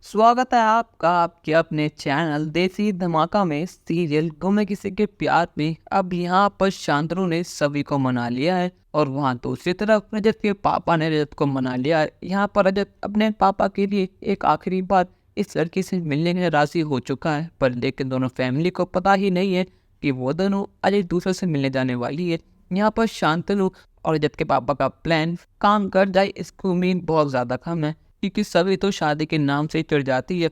स्वागत है आपका आपके अपने चैनल देसी धमाका में। सीरियल गुम है किसी के प्यार में अब यहाँ पर शांतनु ने सभी को मना लिया है और वहाँ दूसरी तरफ रजत के पापा ने रजत को मना लिया है। यहाँ पर रजत अपने पापा के लिए एक आखिरी बार इस लड़की से मिलने के लिए राजी हो चुका है, पर लेकिन दोनों फैमिली को पता ही नहीं है कि वो दोनों आज एक दूसरे से मिलने जाने वाली है। यहाँ पर शांतनु और रजत के पापा का प्लान काम कर जाए इसकी उम्मीद बहुत ज़्यादा कम है, क्योंकि सभी तो शादी के नाम से चिढ़ जाती है।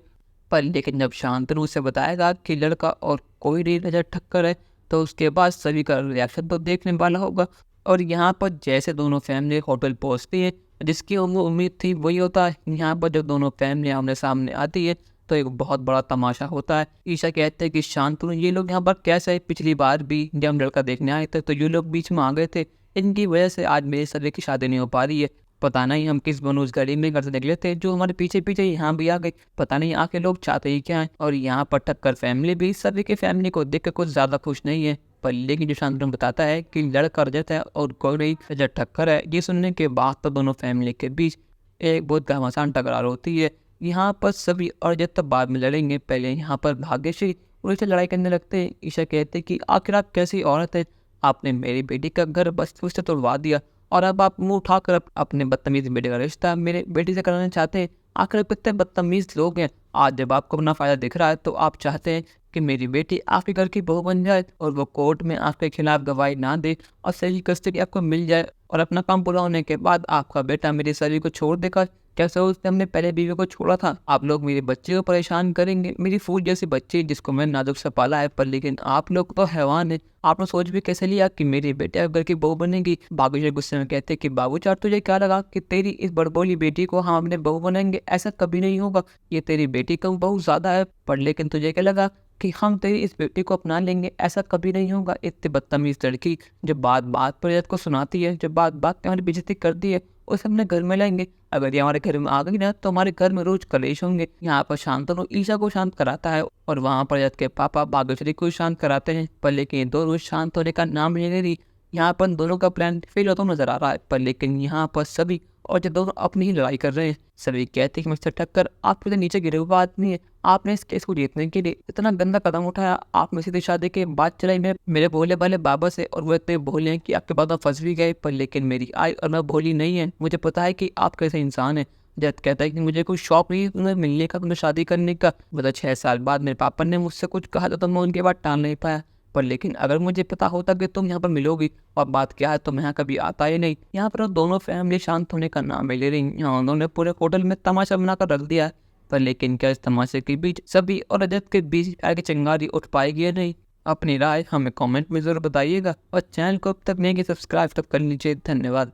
पर लेकिन जब शांतनु उसे बताएगा कि लड़का और कोई नहीं रजत ठक्कर है, तो उसके बाद सभी का रिएक्शन तो देखने वाला होगा। और यहाँ पर जैसे दोनों फैमिली होटल पहुँचती है, जिसकी उम्मीद थी वही होता है। यहाँ पर जब दोनों फैमिली आमने सामने आती है तो एक बहुत बड़ा तमाशा होता है। ईशा कहते हैं कि शांतनु ये लोग यहाँ पर कैसे है, पिछली बार भी जब हम लड़का देखने आए थे तो ये लोग बीच में आ गए थे, इनकी वजह से आज मेरे सभी की शादी नहीं हो पा रही है। पता नहीं हम किस बनूजगाड़ी में घर से निकले थे जो हमारे पीछे पीछे यहाँ भी आ गई, पता नहीं आके लोग चाहते ही क्या है। और यहाँ पर टक्कर फैमिली भी सभी की फैमिली को देख कर कुछ ज्यादा खुश नहीं है। पर लेकिन जो शांतनु बताता है कि लड़का रजत है और कोई नहीं रजत ठक्कर है, ये सुनने के बाद तो दोनों फैमिली के बीच एक बहुत घमासान टकरार होती है। यहाँ पर सभी और रजत तो बाद में लड़ेंगे, पहले यहाँ पर भाग्यश्री उनसे लड़ाई करने लगते हैं। ईशा कहते कि आखिर आप कैसी औरत है, आपने मेरी बेटी का घर बस उससे तोड़वा दिया और अब आप मुंह उठाकर अपने बदतमीज बेटे का रिश्ता मेरे बेटी से कराना चाहते हैं। आखिर आप कितने बदतमीज लोग हैं। आज जब आपको अपना फायदा दिख रहा है तो आप चाहते हैं कि मेरी बेटी आपके घर की बहू बन जाए और वो कोर्ट में आपके खिलाफ गवाही ना दे और सही कस्टडी आपको मिल जाए, और अपना काम पूरा होने के बाद आपका बेटा मेरी सभी को छोड़ देगा। कैसे उसने हमने पहले बीवी को छोड़ा था। आप लोग मेरे बच्चे को परेशान करेंगे, मेरी फूल जैसी बच्ची जिसको मैं नाजुक से पाला है। पर लेकिन आप लोग तो हैवान है, आपने सोच भी कैसे लिया कि मेरी बेटी अब घर की बहू बनेगी। बाबूजी गुस्से में कहते कि बाबू चार तुझे क्या लगा कि तेरी इस बड़बोली बेटी को हम अपने बहू बनाएंगे, ऐसा कभी नहीं होगा। ये तेरी बेटी का बहुत ज्यादा है। पर लेकिन तुझे क्या लगा कि हम तेरी इस बेटी को अपना लेंगे, ऐसा कभी नहीं होगा। इतनी बदतमीज लड़की जब बात बात पर रजत को सुनाती है, जब बात बात पे हमारी बेइज्जती करती है, उसे हमने घर में लाएंगे। अगर ये हमारे घर में आ गई ना तो हमारे घर में रोज कलेश होंगे। यहाँ पर शांतनु ईशा को शांत कराता है और वहाँ पर रजत के पापा भाग्यश्री को शांत कराते हैं। पर लेकिन ये दोनों शांत होने का नाम नहीं ले रही। यहाँ पर दोनों का प्लान फेल होता नजर आ रहा है। पर लेकिन यहाँ पर सभी और जब दोनों अपनी ही लड़ाई कर रहे हैं, सभी कहते हैं कि मिस्टर ठक्कर आप तो नीचे गिरे हुए आदमी है, आपने इस केस को जीतने के लिए इतना गंदा कदम उठाया। आप में सीधी शादी के बाद चलाई मेरे भोले भाले बाबा से, और वो इतने भोले हैं कि आपके बाद आप फंस भी गए। पर लेकिन मेरी आई और मैं भोली नहीं है, मुझे पता है कि आप कैसे इंसान है। जब कहता है कि मुझे कोई शौक नहीं उन्हें मिलने का, उन्हें शादी करने का। मतलब 6 साल बाद मेरे पापा ने मुझसे कुछ कहा था तो मैं उनके बाद टाल नहीं पाया। पर लेकिन अगर मुझे पता होता कि तुम यहाँ पर मिलोगी और बात क्या है तो मैं यहाँ कभी आता ही नहीं। यहाँ पर दोनों फैमिली शांत होने का नाम नहीं ले रही। यहाँ उन्होंने पूरे होटल में तमाशा बनाकर रख दिया है। पर लेकिन क्या इस तमाशे के बीच सभी और रजत के बीच प्यार की चिंगारी उठ पाएगी या नहीं? अपनी राय हमें कमेंट में जरूर बताइएगा और चैनल को अब तक नहीं कि सब्सक्राइब तक कर लीजिए। धन्यवाद।